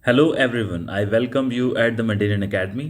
Hello everyone, I welcome you at the material academy.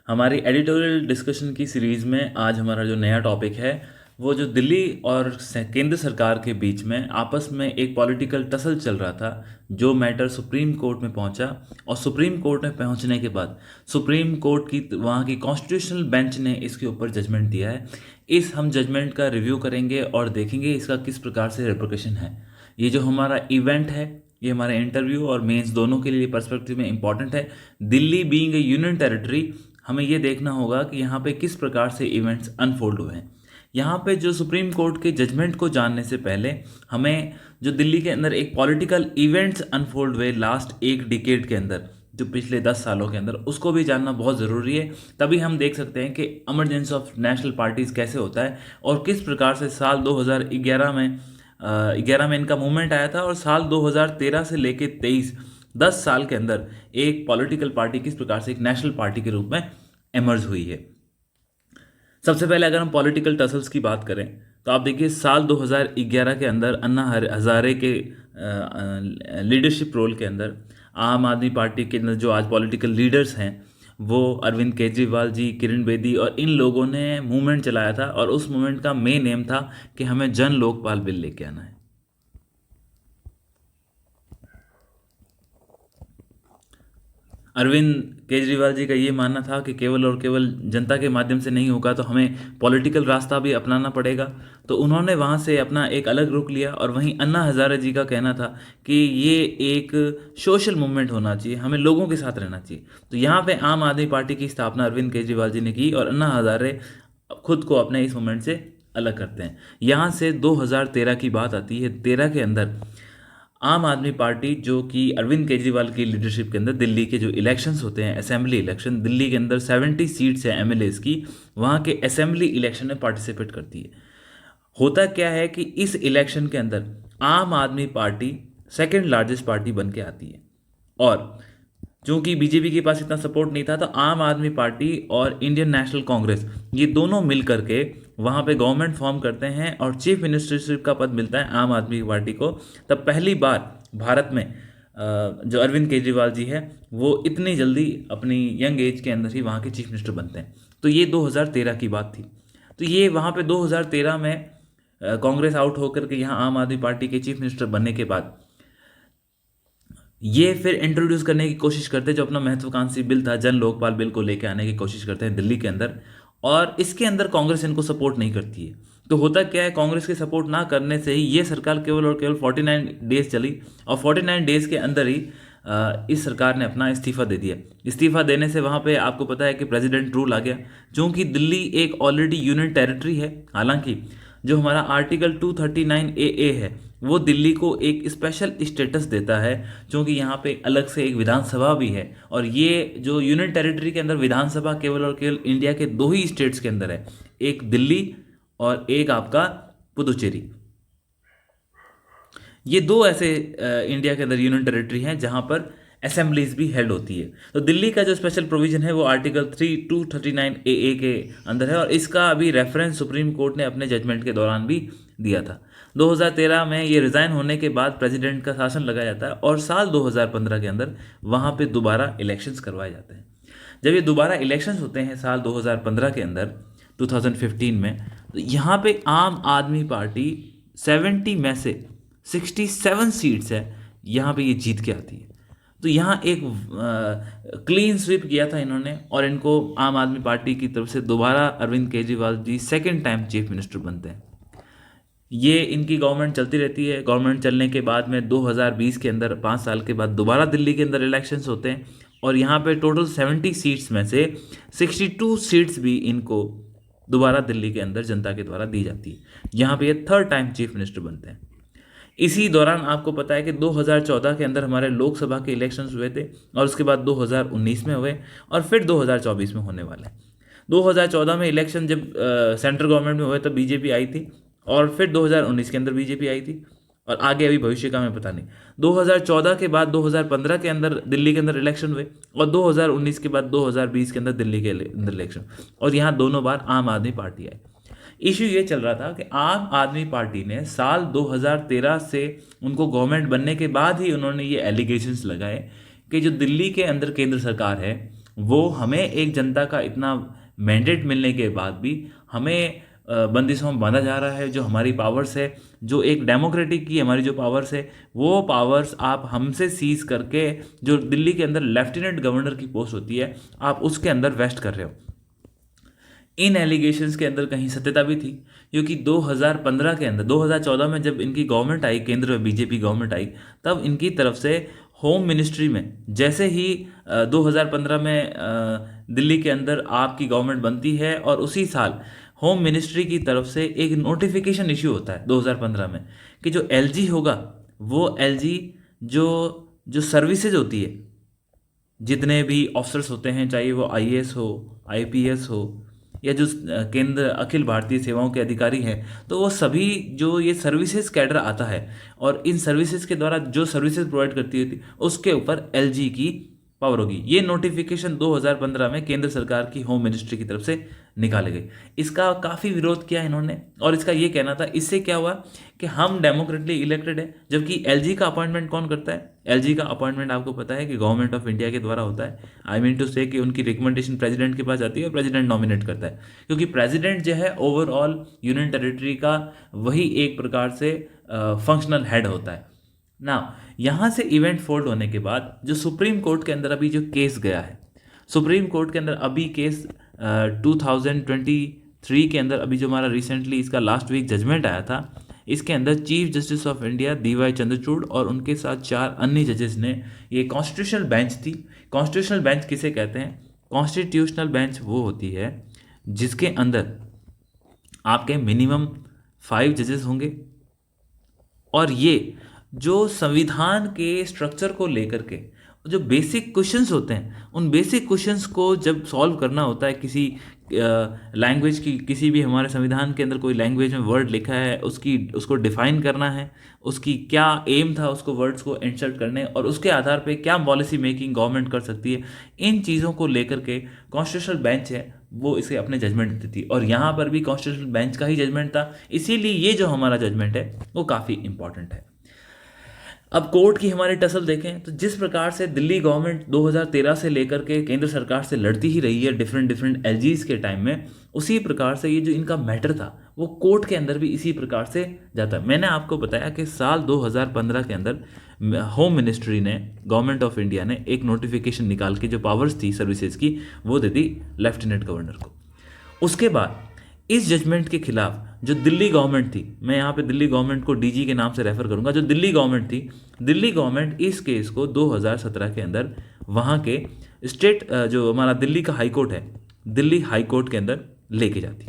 हमारी editorial discussion की series में आज हमारा जो नया टॉपिक है वो जो दिल्ली और केंद्र सरकार के बीच में आपस में एक पॉलिटिकल टसल चल रहा था, जो मैटर सुप्रीम कोर्ट में पहुंचा। और सुप्रीम कोर्ट में पहुंचने के बाद सुप्रीम कोर्ट की वहाँ की कॉन्स्टिट्यूशनल बेंच ने इसके ऊपर जजमेंट दिया है। इस हम जजमेंट का रिव्यू करेंगे और देखेंगे इसका किस प्रकार से रिप्रिकॉशन है। ये जो हमारा इवेंट है, ये हमारे इंटरव्यू और मेंस दोनों के लिए पर्सपेक्टिव में इंपॉर्टेंट है। Delhi being A union territory, हमें ये देखना होगा कि यहाँ पे किस प्रकार से इवेंट्स अनफोल्ड हुए हैं। यहाँ पे जो सुप्रीम कोर्ट के जजमेंट को जानने से पहले हमें जो दिल्ली के अंदर एक पॉलिटिकल इवेंट्स अनफोल्ड हुए लास्ट एक डिकेड के अंदर, जो पिछले 10 सालों के अंदर, उसको भी जानना बहुत ज़रूरी है। तभी हम देख सकते हैं कि इमरजेंस ऑफ नेशनल पार्टीज़ कैसे होता है और किस प्रकार से साल 2011 में 11 में इनका मूवमेंट आया था और साल 2013 से लेके 23 10 साल के अंदर एक पॉलिटिकल पार्टी किस प्रकार से एक नेशनल पार्टी के रूप में एमर्ज हुई है। सबसे पहले अगर हम पॉलिटिकल टसल्स की बात करें तो आप देखिए साल 2011 के अंदर अन्ना हजारे के लीडरशिप रोल के अंदर आम आदमी पार्टी के अंदर जो आज पॉलिटिकल लीडर्स हैं वो अरविंद केजरीवाल जी, किरण बेदी और इन लोगों ने मूवमेंट चलाया था। और उस मूवमेंट का मेन एम था कि हमें जन लोकपाल बिल लेके आना है। अरविंद केजरीवाल जी का ये मानना था कि केवल और केवल जनता के माध्यम से नहीं होगा, तो हमें पॉलिटिकल रास्ता भी अपनाना पड़ेगा। तो उन्होंने वहाँ से अपना एक अलग रुख लिया। और वहीं अन्ना हजारे जी का कहना था कि ये एक सोशल मूवमेंट होना चाहिए, हमें लोगों के साथ रहना चाहिए। तो यहाँ पे आम आदमी पार्टी की स्थापना अरविंद केजरीवाल जी ने की और अन्ना हजारे खुद को अपने इस मूवमेंट से अलग करते हैं। यहाँ से 2013 की बात आती है। 13 के अंदर आम आदमी पार्टी, जो कि अरविंद केजरीवाल की लीडरशिप के अंदर दिल्ली के जो इलेक्शंस होते हैं, असेंबली इलेक्शन, दिल्ली के अंदर 70 सीट्स हैं एमएलएस की, वहाँ के असेंबली इलेक्शन में पार्टिसिपेट करती है। होता क्या है कि इस इलेक्शन के अंदर आम आदमी पार्टी सेकंड लार्जेस्ट पार्टी बन के आती है। और चूंकि बीजेपी के पास इतना सपोर्ट नहीं था, तो आम आदमी पार्टी और इंडियन नेशनल कांग्रेस ये दोनों मिल करके वहाँ पे गवर्नमेंट फॉर्म करते हैं और चीफ मिनिस्टरशिप का पद मिलता है आम आदमी पार्टी को। तब पहली बार भारत में जो अरविंद केजरीवाल जी है वो इतनी जल्दी अपनी यंग एज के अंदर ही वहाँ के चीफ मिनिस्टर बनते हैं। तो ये 2013 की बात थी। तो ये वहाँ पे 2013 में कांग्रेस आउट होकर के यहाँ आम आदमी पार्टी के चीफ मिनिस्टर बनने के बाद ये फिर इंट्रोड्यूस करने की कोशिश करते हैं, जो अपना महत्वाकांक्षी बिल था जन लोकपाल बिल को लेकर आने की कोशिश करते हैं दिल्ली के अंदर। और इसके अंदर कांग्रेस इनको सपोर्ट नहीं करती है। तो होता क्या है, कांग्रेस के सपोर्ट ना करने से ही ये सरकार केवल और केवल 49 डेज चली और 49 डेज के अंदर ही इस सरकार ने अपना इस्तीफा दे दिया। इस्तीफा देने से वहाँ पे आपको पता है कि प्रेसिडेंट रूल आ गया। क्योंकि दिल्ली एक ऑलरेडी यूनियन टेरिटरी है, हालांकि जो हमारा आर्टिकल 239 ए है वो दिल्ली को एक स्पेशल स्टेटस देता है, क्योंकि यहाँ पे अलग से एक विधानसभा भी है। और ये जो यूनियन टेरिटरी के अंदर विधानसभा केवल और केवल इंडिया के दो ही स्टेट्स के अंदर है, एक दिल्ली और एक आपका पुदुचेरी। ये दो ऐसे इंडिया के अंदर यूनियन टेरिटरी हैं जहाँ पर असेंबलीज भी हेल्ड होती है। तो दिल्ली का जो स्पेशल प्रोविजन है वो आर्टिकल 3239 ए के अंदर है और इसका अभी रेफरेंस सुप्रीम कोर्ट ने अपने जजमेंट के दौरान भी दिया था। 2013 में ये रिज़ाइन होने के बाद प्रेसिडेंट का शासन लगाया जाता है और साल 2015 के अंदर वहाँ पे दोबारा इलेक्शंस करवाए जाते हैं। जब ये दोबारा इलेक्शंस होते हैं साल 2015 के अंदर, 2015 में, तो यहाँ पे आम आदमी पार्टी 70 में से 67 सीट्स है, यहाँ पे ये जीत के आती है। तो यहाँ एक क्लीन स्वीप किया था इन्होंने और इनको आम आदमी पार्टी की तरफ से दोबारा Arvind Kejriwal ji second time chief minister बनते हैं। ये इनकी गवर्नमेंट चलती रहती है। गवर्नमेंट चलने के बाद में 2020 के अंदर 5 साल के बाद दोबारा दिल्ली के अंदर इलेक्शंस होते हैं और यहाँ पे टोटल 70 सीट्स में से 62 सीट्स भी इनको दोबारा दिल्ली के अंदर जनता के द्वारा दी जाती है। यहाँ पे ये थर्ड टाइम चीफ मिनिस्टर बनते हैं। इसी दौरान आपको पता है कि 2014 के अंदर हमारे लोकसभा के इलेक्शंस हुए थे और उसके बाद 2019 में हुए और फिर 2024 में होने वाले हैं। 2014 में इलेक्शन जब सेंट्रल गवर्नमेंट में हुए तब बीजेपी आई थी और फिर 2019 के अंदर बीजेपी आई थी और आगे अभी भविष्य का हमें पता नहीं। 2014 के बाद 2015 के अंदर दिल्ली के अंदर इलेक्शन हुए और 2019 के बाद 2020 के अंदर दिल्ली के अंदर इलेक्शन, और यहाँ दोनों बार आम आदमी पार्टी आई। इशू ये चल रहा था कि आम आदमी पार्टी ने साल 2013 से उनको गवर्नमेंट बनने के बाद ही उन्होंने ये एलिगेशंस लगाए कि जो दिल्ली के अंदर केंद्र सरकार है वो हमें एक जनता का इतना मैंडेट मिलने के बाद भी हमें बंदिशों में बांधा जा रहा है। जो हमारी पावर्स है, जो एक डेमोक्रेटिक की हमारी जो पावर्स है, वो पावर्स आप हमसे सीज करके जो दिल्ली के अंदर लेफ्टिनेंट गवर्नर की पोस्ट होती है आप उसके अंदर वेस्ट कर रहे हो। इन एलिगेशंस के अंदर कहीं सत्यता भी थी, क्योंकि 2015 के अंदर 2014 में जब इनकी गवर्नमेंट आई, केंद्र में बीजेपी गवर्नमेंट आई, तब इनकी तरफ से होम मिनिस्ट्री में जैसे ही 2015 में दिल्ली के अंदर आपकी गवर्नमेंट बनती है और उसी साल होम मिनिस्ट्री की तरफ से एक नोटिफिकेशन इश्यू होता है 2015 में कि जो एलजी होगा वो एलजी जो जो सर्विसेज होती है, जितने भी ऑफिसर्स होते हैं, चाहे वो आईएएस हो, आईपीएस हो, या जो केंद्र अखिल भारतीय सेवाओं के अधिकारी हैं, तो वो सभी जो ये सर्विसेज कैडर आता है और इन सर्विसेज के द्वारा जो सर्विसेज प्रोवाइड करती थी उसके ऊपर एलजी की पावर होगी। ये नोटिफिकेशन 2015 में केंद्र सरकार की होम मिनिस्ट्री की तरफ से निकाले गए। इसका काफ़ी विरोध किया इन्होंने और इसका ये कहना था, इससे क्या हुआ कि हम डेमोक्रेटली इलेक्टेड है, जबकि एलजी का अपॉइंटमेंट कौन करता है? एलजी का अपॉइंटमेंट आपको पता है कि गवर्नमेंट ऑफ इंडिया के द्वारा होता है। आई मीन टू से कि उनकी रिकमेंडेशन प्रेसिडेंट के पास जाती है और प्रेसिडेंट नॉमिनेट करता है, क्योंकि प्रेसिडेंट जो है ओवरऑल यूनियन टेरिटरी का वही एक प्रकार से फंक्शनल हेड होता है ना। यहाँ से इवेंट फोल्ड होने के बाद जो सुप्रीम कोर्ट के अंदर अभी जो केस गया है, सुप्रीम कोर्ट के अंदर अभी केस 2023 के अंदर अभी जो हमारा रिसेंटली इसका लास्ट वीक जजमेंट आया था, इसके अंदर chief justice of India DY Chandrachud और उनके साथ 4 अन्य जजेस ने, ये कॉन्स्टिट्यूशनल बेंच थी। कॉन्स्टिट्यूशनल बेंच किसे कहते हैं? कॉन्स्टिट्यूशनल बेंच वो होती है जिसके अंदर आपके मिनिमम 5 जजेस होंगे और ये जो संविधान के स्ट्रक्चर को लेकर के जो बेसिक क्वेश्चंस होते हैं, उन बेसिक क्वेश्चंस को जब सॉल्व करना होता है किसी लैंग्वेज की, किसी भी हमारे संविधान के अंदर कोई लैंग्वेज में वर्ड लिखा है उसको डिफाइन करना है, उसकी क्या एम था उसको वर्ड्स को इंसर्ट करने और उसके आधार पे क्या पॉलिसी मेकिंग गवर्नमेंट कर सकती है, इन चीज़ों को लेकर के कॉन्स्टिट्यूशनल बेंच है वो इसे अपने जजमेंट देती थी। और यहाँ पर भी कॉन्स्टिट्यूशनल बेंच का ही जजमेंट था, इसीलिए ये जो हमारा जजमेंट है वो काफ़ी इंपॉर्टेंट है। अब कोर्ट की हमारी टसल देखें तो जिस प्रकार से दिल्ली गवर्नमेंट 2013 से लेकर के केंद्र सरकार से लड़ती ही रही है डिफरेंट एलजीज के टाइम में, उसी प्रकार से ये जो इनका मैटर था वो कोर्ट के अंदर भी इसी प्रकार से जाता है। मैंने आपको बताया कि साल 2015 के अंदर होम मिनिस्ट्री ने, गवर्नमेंट ऑफ इंडिया ने एक नोटिफिकेशन निकाल के जो पावर्स थी सर्विसेज की वो दे दी लेफ्टिनेंट गवर्नर को। उसके बाद इस जजमेंट के खिलाफ जो दिल्ली गवर्नमेंट थी, मैं यहाँ पे दिल्ली गवर्नमेंट को डीजी के नाम से रेफर करूँगा, जो दिल्ली गवर्नमेंट थी, दिल्ली गवर्नमेंट इस केस को 2017 के अंदर वहाँ के स्टेट जो हमारा दिल्ली का हाई कोर्ट है, दिल्ली हाई कोर्ट के अंदर लेके जाती।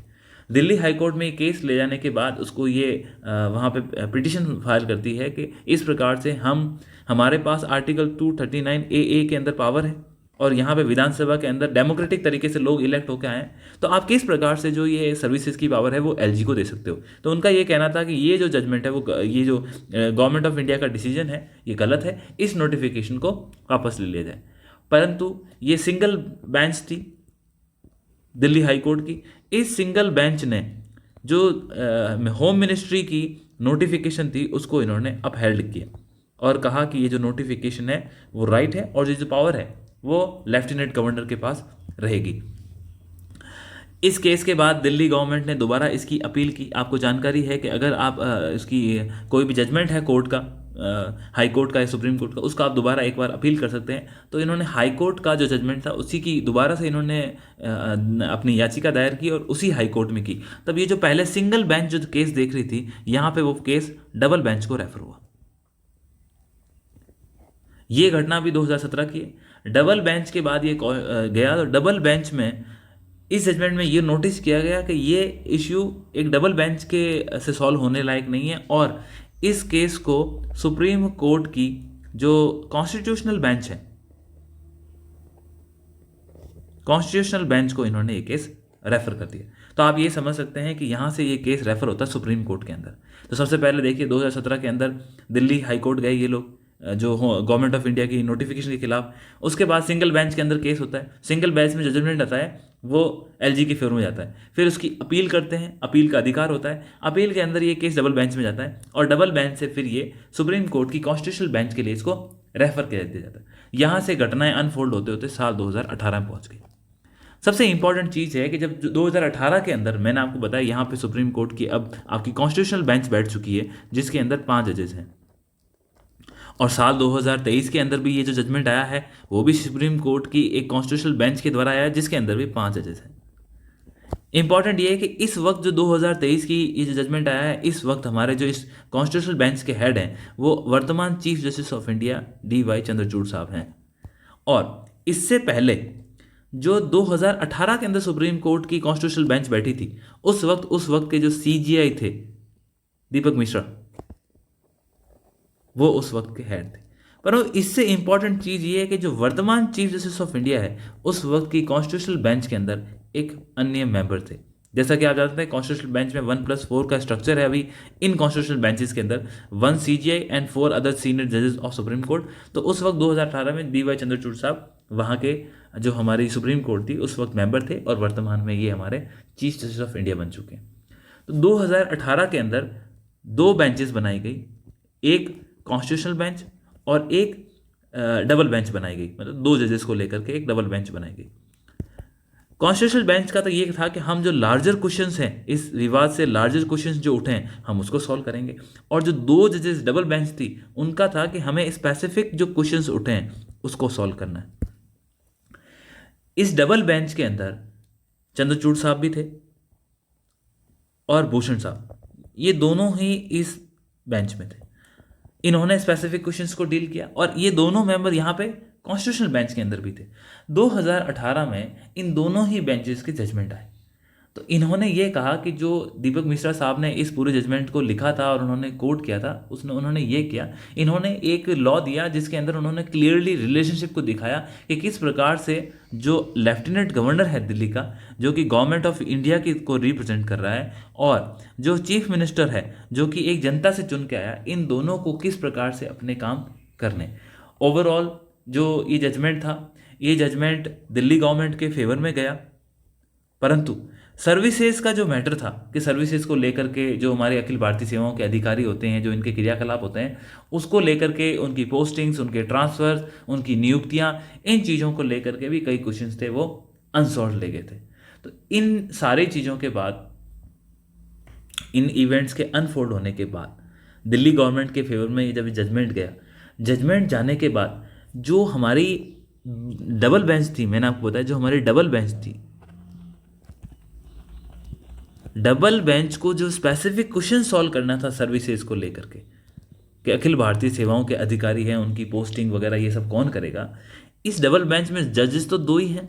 दिल्ली हाई कोर्ट में केस ले जाने के बाद उसको ये वहाँ पे पिटिशन फाइल करती है कि इस प्रकार से हमारे पास आर्टिकल 239 AA के अंदर पावर है और यहाँ पे विधानसभा के अंदर डेमोक्रेटिक तरीके से लोग इलेक्ट होकर आए, तो आप किस प्रकार से जो ये सर्विसेज की पावर है वो एलजी को दे सकते हो। तो उनका ये कहना था कि ये जो जजमेंट है वो ये जो गवर्नमेंट ऑफ इंडिया का डिसीजन है ये गलत है, इस नोटिफिकेशन को वापस ले लिया जाए। परंतु ये सिंगल बेंच थी दिल्ली हाई कोर्ट की, इस सिंगल बेंच ने जो होम मिनिस्ट्री की नोटिफिकेशन थी उसको इन्होंने अपहेल्ड किया और कहा कि ये जो नोटिफिकेशन है वो राइट है और ये जो पावर है वो लेफ्टिनेंट गवर्नर के पास रहेगी। इस केस के बाद दिल्ली गवर्नमेंट ने दोबारा इसकी अपील की। आपको जानकारी है कि अगर आप इसकी कोई भी जजमेंट है कोर्ट का, हाई कोर्ट का या सुप्रीम कोर्ट का, उसका आप दोबारा एक बार अपील कर सकते हैं। तो इन्होंने हाई कोर्ट का जो जजमेंट था उसी की दोबारा से इन्होंने अपनी याचिका दायर की और उसी हाई कोर्ट में की। तब ये जो पहले सिंगल बेंच जो केस देख रही थी, यहाँ पे वो केस डबल बेंच को रेफर हुआ। ये घटना भी 2017 की है। डबल बेंच के बाद ये गया तो डबल बेंच में इस जजमेंट में ये नोटिस किया गया कि ये इश्यू एक डबल बेंच के से सॉल्व होने लायक नहीं है और इस केस को सुप्रीम कोर्ट की जो कॉन्स्टिट्यूशनल बेंच है, कॉन्स्टिट्यूशनल बेंच को इन्होंने ये केस रेफर कर दिया। तो आप ये समझ सकते हैं कि यहाँ से ये केस रेफर होता है सुप्रीम कोर्ट के अंदर। तो सबसे पहले देखिए 2017 के अंदर दिल्ली हाई कोर्ट गए ये लोग जो गवर्नमेंट ऑफ इंडिया की नोटिफिकेशन के खिलाफ। उसके बाद सिंगल बेंच के अंदर केस होता है, सिंगल बेंच में जजमेंट आता है वो एलजी के फेवर में जाता है, फिर उसकी अपील करते हैं, अपील का अधिकार होता है, अपील के अंदर ये केस डबल बेंच में जाता है और डबल बेंच से फिर ये सुप्रीम कोर्ट की कॉन्स्टिट्यूशनल बेंच के लिए इसको रेफर किया दिया जाता है। यहाँ से घटनाएं अनफोल्ड होते होते साल 2018 में पहुंच गई। सबसे इंपॉर्टेंट चीज़ है कि जब 2018 के अंदर मैंने आपको बताया यहाँ पे सुप्रीम कोर्ट की अब आपकी कॉन्स्टिट्यूशनल बेंच बैठ चुकी है जिसके अंदर 5 जजेस हैं, और साल 2023 के अंदर भी ये जो जजमेंट आया है वो भी सुप्रीम कोर्ट की एक कॉन्स्टिट्यूशनल बेंच के द्वारा आया है जिसके अंदर भी 5 जजेस हैं। इंपॉर्टेंट ये है कि इस वक्त जो 2023 की ये जो जजमेंट आया है, इस वक्त हमारे जो इस कॉन्स्टिट्यूशनल बेंच के हेड हैं वो वर्तमान chief justice of India DY Chandrachud साहब हैं। और इससे पहले जो 2018 के अंदर सुप्रीम कोर्ट की कॉन्स्टिट्यूशनल बेंच बैठी थी उस वक्त के जो CJI थे दीपक मिश्रा, वो उस वक्त के हेड थे। पर इससे इंपॉर्टेंट चीज़ ये है कि जो वर्तमान चीफ जस्टिस ऑफ इंडिया है उस वक्त की कॉन्स्टिट्यूशनल बेंच के अंदर एक अन्य मेंबर थे। जैसा कि आप जानते हैं कॉन्स्टिट्यूशनल बेंच में 1+4 का स्ट्रक्चर है अभी इन कॉन्स्टिट्यूशनल बेंचेस के अंदर, 1 CJI एंड 4 अदर सीनियर जजेस ऑफ सुप्रीम कोर्ट। तो उस वक्त 2018 में DY चंद्रचूड़ साहब वहाँ के जो हमारी सुप्रीम कोर्ट थी उस वक्त मेंबर थे, और वर्तमान में ये हमारे चीफ जस्टिस ऑफ इंडिया बन चुके हैं। तो 2018 के अंदर 2 बेंचेस बनाई गई, एक कॉन्स्टिट्यूशनल बेंच और एक डबल बेंच बनाई गई, मतलब 2 जजेस को लेकर के एक डबल बेंच बनाई गई। कॉन्स्टिट्यूशनल बेंच का तो ये था कि हम जो लार्जर क्वेश्चंस हैं, इस विवाद से लार्जर क्वेश्चंस जो उठे हैं हम उसको सॉल्व करेंगे, और जो 2 जजेस डबल बेंच थी उनका था कि हमें स्पेसिफिक जो क्वेश्चंस उठे हैं उसको सॉल्व करना है। इस डबल बेंच के अंदर चंद्रचूड़ साहब भी थे और भूषण साहब, ये दोनों ही इस बेंच में थे। इन्होंने स्पेसिफिक क्वेश्चंस को डील किया और ये दोनों मेंबर यहाँ पे कॉन्स्टिट्यूशनल बेंच के अंदर भी थे। 2018 में इन दोनों ही बेंचेस के जजमेंट आए, तो इन्होंने ये कहा कि जो दीपक मिश्रा साहब ने इस पूरे जजमेंट को लिखा था और उन्होंने कोट किया था उन्होंने ये किया, इन्होंने एक लॉ दिया जिसके अंदर उन्होंने क्लियरली रिलेशनशिप को दिखाया कि किस प्रकार से जो लेफ्टिनेंट गवर्नर है दिल्ली का, जो कि गवर्नमेंट ऑफ इंडिया की को रिप्रेजेंट कर रहा है, और जो चीफ मिनिस्टर है जो कि एक जनता से चुन के आया, इन दोनों को किस प्रकार से अपने काम करने। ओवरऑल जो ये जजमेंट था, ये जजमेंट दिल्ली गवर्नमेंट के फेवर में गया, परंतु सर्विसेज का जो मैटर था कि सर्विसेज को लेकर के जो हमारे अखिल भारतीय सेवाओं के अधिकारी होते हैं, जो इनके क्रियाकलाप होते हैं, उसको लेकर के उनकी पोस्टिंग्स, उनके ट्रांसफर्स, उनकी नियुक्तियां, इन चीज़ों को लेकर के भी कई क्वेश्चंस थे वो अनसॉल्व ले गए थे। तो इन सारी चीज़ों के बाद, इन इवेंट्स के अनफोल्ड होने के बाद दिल्ली गवर्नमेंट के फेवर में जब जजमेंट गया, जजमेंट जाने के बाद जो हमारी डबल बेंच थी, मैंने आपको बताया जो हमारी डबल बेंच थी, डबल बेंच को जो स्पेसिफिक क्वेश्चन सॉल्व करना था सर्विसेज को लेकर के कि अखिल भारतीय सेवाओं के अधिकारी हैं, उनकी पोस्टिंग वगैरह ये सब कौन करेगा, इस डबल बेंच में जजेस तो 2 ही हैं,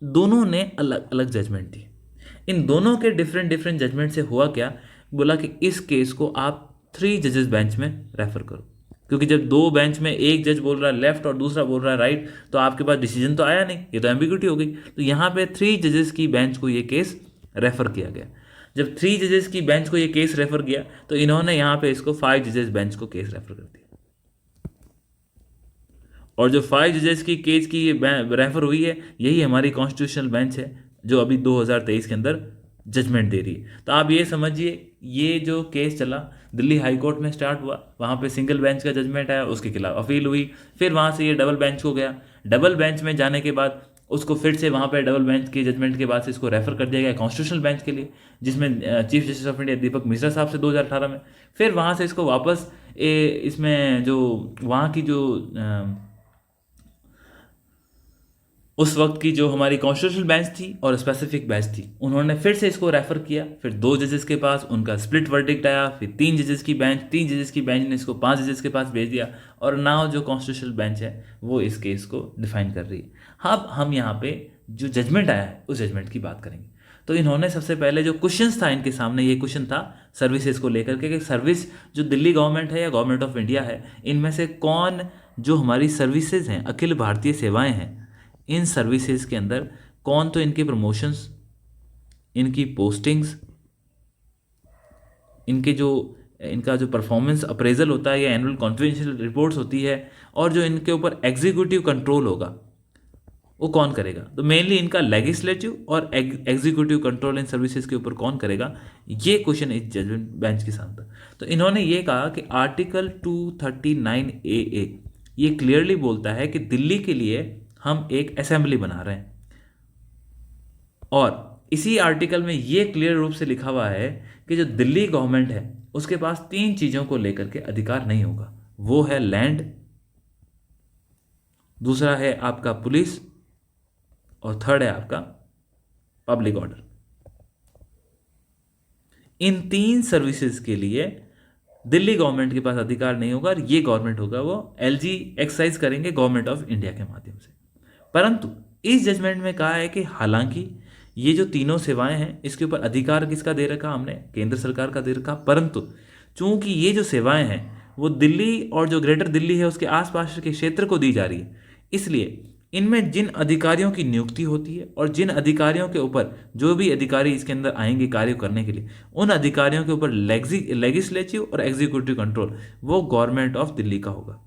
दोनों ने अलग अलग जजमेंट दी। इन दोनों के डिफरेंट डिफरेंट जजमेंट से हुआ क्या, बोला कि इस केस को आप 3 जजेस बेंच में रेफर करो, क्योंकि जब 2 बेंच में एक जज बोल रहा है लेफ्ट और दूसरा बोल रहा है राइट, तो आपके पास डिसीजन तो आया नहीं, ये तो एम्बिग्यूटी हो गई। तो यहाँ पे 3 जजेस की बेंच को ये केस रेफर किया गया। जब 3 जजेस की बेंच को ये केस रेफर किया तो इन्होंने यहाँ पे इसको 5 जजेस बेंच को केस रेफर कर दिया, और जो 5 जजेस की केस की रेफर हुई है यही हमारी कॉन्स्टिट्यूशनल बेंच है जो अभी 2023 के अंदर जजमेंट दे रही है। तो आप ये समझिए, ये जो केस चला दिल्ली हाई कोर्ट में स्टार्ट हुआ, वहाँ पे सिंगल बेंच का जजमेंट आया, उसके खिलाफ अपील हुई, फिर वहाँ से ये डबल बेंच को गया, डबल बेंच में जाने के बाद उसको फिर से वहाँ पे डबल बेंच के जजमेंट के बाद से इसको रेफर कर दिया गया कॉन्स्टिट्यूशनल बेंच के लिए, जिसमें चीफ जस्टिस ऑफ इंडिया दीपक मिश्रा साहब से 2018 में, फिर वहाँ से इसको वापस इसमें जो वहाँ की जो उस वक्त की जो हमारी कॉन्स्टिट्यूशनल बेंच थी और स्पेसिफिक बेंच थी, उन्होंने फिर से इसको रेफर किया, फिर 2 जजेस के पास उनका स्प्लिट वर्डिक्ट आया, फिर 3 जजेस की बेंच ने इसको 5 जजेस के पास भेज दिया, और नाउ जो कॉन्स्टिट्यूशनल बेंच है वो इस केस को डिफाइन कर रही है। अब हम यहाँ पे जो जजमेंट आया है उस जजमेंट की बात करेंगे। तो इन्होंने सबसे पहले जो क्वेश्चन था इनके सामने, ये क्वेश्चन था सर्विसेज को लेकर के कि सर्विस जो दिल्ली गवर्नमेंट है या गवर्नमेंट ऑफ इंडिया है, इनमें से कौन जो हमारी सर्विसेज हैं, अखिल भारतीय सेवाएं हैं, इन सर्विसेज के अंदर कौन तो इनके प्रमोशंस, इनकी पोस्टिंग्स, इनका जो परफॉर्मेंस अप्रेजल होता है या एनुअल कॉन्फिडेंशियल रिपोर्ट्स होती है, और जो इनके ऊपर एग्जीक्यूटिव कंट्रोल होगा वो कौन करेगा। तो मेनली इनका लेजिस्लेटिव और एग्जीक्यूटिव कंट्रोल इन सर्विसेज के ऊपर कौन करेगा, ये क्वेश्चन इस जजमेंट बेंच के सामने था। तो इन्होंने ये कहा कि आर्टिकल 239AA ये क्लियरली बोलता है कि दिल्ली के लिए हम एक असेंबली बना रहे हैं, और इसी आर्टिकल में ये क्लियर रूप से लिखा हुआ है कि जो दिल्ली गवर्नमेंट है उसके पास 3 चीज़ों को लेकर के अधिकार नहीं होगा। वो है लैंड, दूसरा है आपका पुलिस, और थर्ड है आपका पब्लिक ऑर्डर। इन 3 सर्विसेज के लिए दिल्ली गवर्नमेंट के पास अधिकार नहीं होगा, और ये गवर्नमेंट होगा वो एलजी एक्सरसाइज करेंगे गवर्नमेंट ऑफ इंडिया के माध्यम से। परंतु इस जजमेंट में कहा है कि हालांकि ये जो तीनों सेवाएं हैं इसके ऊपर अधिकार किसका दे रखा हमने, केंद्र सरकार का दे रखा, परंतु चूंकि ये जो सेवाएं हैं वो दिल्ली और जो ग्रेटर दिल्ली है उसके आसपास के क्षेत्र को दी जा रही है, इसलिए इनमें जिन अधिकारियों की नियुक्ति होती है और जिन अधिकारियों के ऊपर जो भी अधिकारी इसके अंदर आएंगे कार्य करने के लिए, उन अधिकारियों के ऊपर लेजिस्लेटिव और एग्जीक्यूटिव कंट्रोल वो गवर्नमेंट ऑफ दिल्ली का होगा।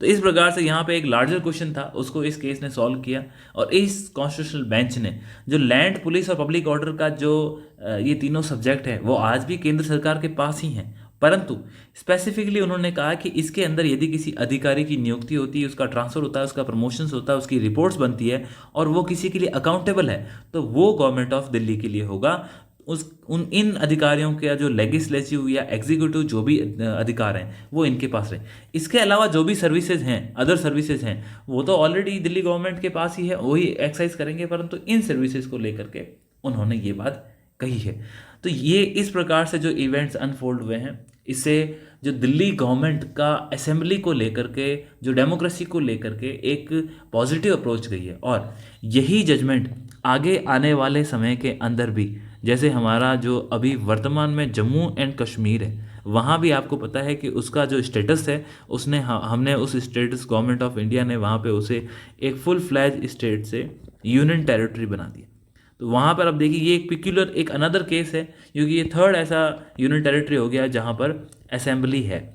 तो इस प्रकार से यहाँ पे एक लार्जर क्वेश्चन था, उसको इस केस ने सॉल्व किया, और इस कॉन्स्टिट्यूशनल बेंच ने जो लैंड, पुलिस और पब्लिक ऑर्डर का जो ये तीनों सब्जेक्ट है वो आज भी केंद्र सरकार के पास ही हैं, परंतु स्पेसिफिकली उन्होंने कहा कि इसके अंदर यदि किसी अधिकारी की नियुक्ति होती है, उसका ट्रांसफर होता है, उसका प्रमोशंस होता है, उसकी रिपोर्ट्स बनती है और वो किसी के लिए अकाउंटेबल है, तो वो गवर्नमेंट ऑफ दिल्ली के लिए होगा। इन अधिकारियों का जो लेजिस्लेटिव या एग्जीक्यूटिव जो भी अधिकार हैं वो इनके पास रहे। इसके अलावा जो भी सर्विसेज हैं, अदर सर्विसेज हैं, वो तो ऑलरेडी दिल्ली गवर्नमेंट के पास ही है, वही एक्सरसाइज करेंगे, परंतु इन सर्विसेज को लेकर के उन्होंने ये बात कही है। तो ये इस प्रकार से जो इवेंट्स अनफोल्ड हुए हैं, इससे जो दिल्ली गवर्नमेंट का असेंबली को लेकर के, जो डेमोक्रेसी को लेकर के एक पॉजिटिव अप्रोच गई है, और यही जजमेंट आगे आने वाले समय के अंदर भी, जैसे हमारा जो अभी वर्तमान में जम्मू एंड कश्मीर है, वहाँ भी आपको पता है कि उसका जो स्टेटस है उसने हमने उस स्टेटस, गवर्नमेंट ऑफ इंडिया ने वहाँ पे उसे एक फुल फ्लैज स्टेट से यूनियन टेरिटरी बना दिया। तो वहाँ पर अब देखिए ये एक पिक्यूलर, एक अनदर केस है, क्योंकि ये थर्ड ऐसा यूनियन टेरिटरी हो गया जहाँ पर असेंबली है।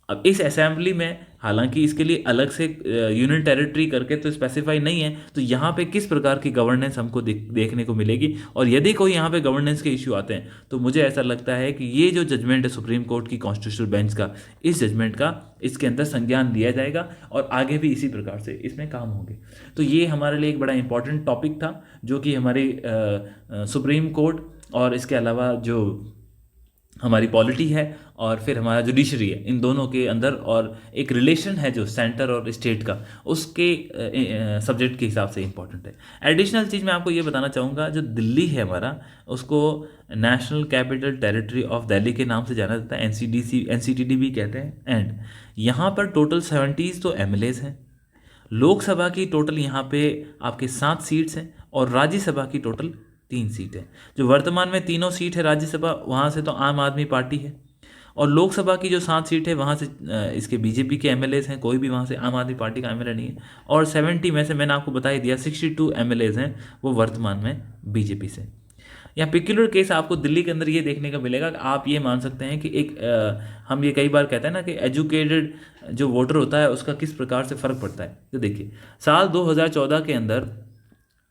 अब इस असेंबली में हालांकि इसके लिए अलग से यूनियन टेरिटरी करके तो स्पेसिफाई नहीं है, तो यहाँ पे किस प्रकार की गवर्नेंस हमको देखने को मिलेगी, और यदि कोई यहाँ पे गवर्नेंस के इश्यू आते हैं तो मुझे ऐसा लगता है कि ये जो जजमेंट है सुप्रीम कोर्ट की कॉन्स्टिट्यूशनल बेंच का, इस जजमेंट का इसके अंदर संज्ञान लिया जाएगा और आगे भी इसी प्रकार से इसमें काम होंगे। तो ये हमारे लिए एक बड़ा इंपॉर्टेंट टॉपिक था, जो कि हमारी सुप्रीम कोर्ट और इसके अलावा जो हमारी पॉलिटी है और फिर हमारा जुडिशरी है, इन दोनों के अंदर और एक रिलेशन है जो सेंटर और स्टेट का, उसके सब्जेक्ट के हिसाब से इम्पॉर्टेंट है। एडिशनल चीज़ मैं आपको ये बताना चाहूँगा, जो दिल्ली है हमारा, उसको national capital territory of Delhi के नाम से जाना जाता है, NCTD भी कहते हैं। एंड यहाँ पर टोटल 70 तो MLAs हैं, लोकसभा की टोटल यहाँ पे आपके 7 सीट्स हैं, और राज्यसभा की टोटल 3 सीट है। जो वर्तमान में तीनों सीट है राज्यसभा, वहाँ से तो आम आदमी पार्टी है, और लोकसभा की जो 7 सीट है वहाँ से इसके बीजेपी के MLAs हैं, कोई भी वहाँ से आम आदमी पार्टी का MLA नहीं है। और 70 में से मैंने आपको बता ही दिया 62 MLAs हैं वो वर्तमान में बीजेपी से। यहाँ पिक्युलर केस आपको दिल्ली के अंदर ये देखने का मिलेगा कि आप ये मान सकते हैं कि एक हम ये कई बार कहते हैं ना कि एजुकेटेड जो वोटर होता है उसका किस प्रकार से फ़र्क पड़ता है। तो देखिए साल 2014 के अंदर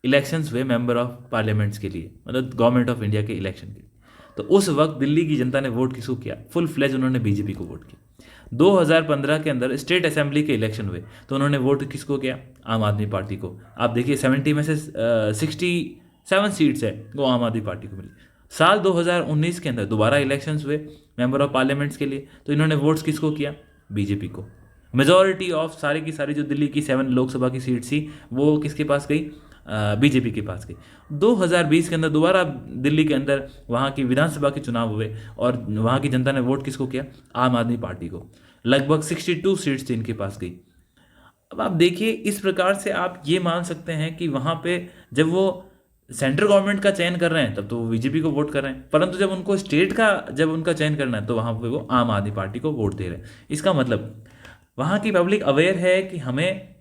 इलेक्शंस हुए मेंबर ऑफ पार्लियामेंट्स के लिए, मतलब गवर्नमेंट ऑफ इंडिया के इलेक्शन के लिए। तो उस वक्त दिल्ली की जनता ने वोट किसको किया? फुल फ्लेज उन्होंने बीजेपी को वोट किया। 2015 के अंदर स्टेट असेंबली के इलेक्शन हुए तो उन्होंने वोट किसको किया? आम आदमी पार्टी को। आप देखिए 70 में से 67 सीट्स है वो आम आदमी पार्टी को मिली। साल 2019 के अंदर दोबारा इलेक्शंस हुए मेंबर ऑफ पार्लियामेंट्स के लिए, तो इन्होंने वोट्स किसको किया? बीजेपी को। मेजॉरिटी ऑफ सारी की सारी जो दिल्ली की 7 लोकसभा की सीट थी वो किसके पास गई? बीजेपी के पास गई। 2020 के अंदर दोबारा दिल्ली के अंदर वहाँ की विधानसभा के चुनाव हुए और वहाँ की जनता ने वोट किसको किया? आम आदमी पार्टी को। लगभग 62 सीट्स इनके पास गई। अब आप देखिए इस प्रकार से आप ये मान सकते हैं कि वहाँ पे जब वो सेंट्रल गवर्नमेंट का चयन कर रहे हैं तब तो वो बीजेपी को वोट कर रहे हैं, परंतु जब उनको स्टेट का जब उनका चयन करना है तो वहाँ पे वो आम आदमी पार्टी को वोट दे रहे हैं। इसका मतलब वहाँ की पब्लिक अवेयर है कि हमें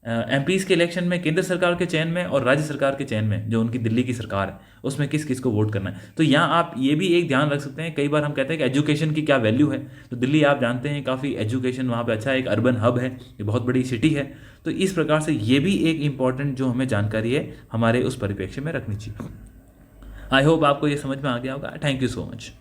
MPs के इलेक्शन में केंद्र सरकार के चयन में और राज्य सरकार के चयन में जो उनकी दिल्ली की सरकार है उसमें किस किस को वोट करना है। तो यहाँ आप ये भी एक ध्यान रख सकते हैं, कई बार हम कहते हैं कि एजुकेशन की क्या वैल्यू है, तो दिल्ली आप जानते हैं काफ़ी एजुकेशन वहाँ पे अच्छा है, एक अर्बन हब है, ये बहुत बड़ी सिटी है। तो इस प्रकार से ये भी एक इम्पॉर्टेंट जो हमें जानकारी है हमारे उस परिप्रेक्ष्य में रखनी चाहिए। आई होप आपको ये समझ में आ गया होगा। Thank you so much.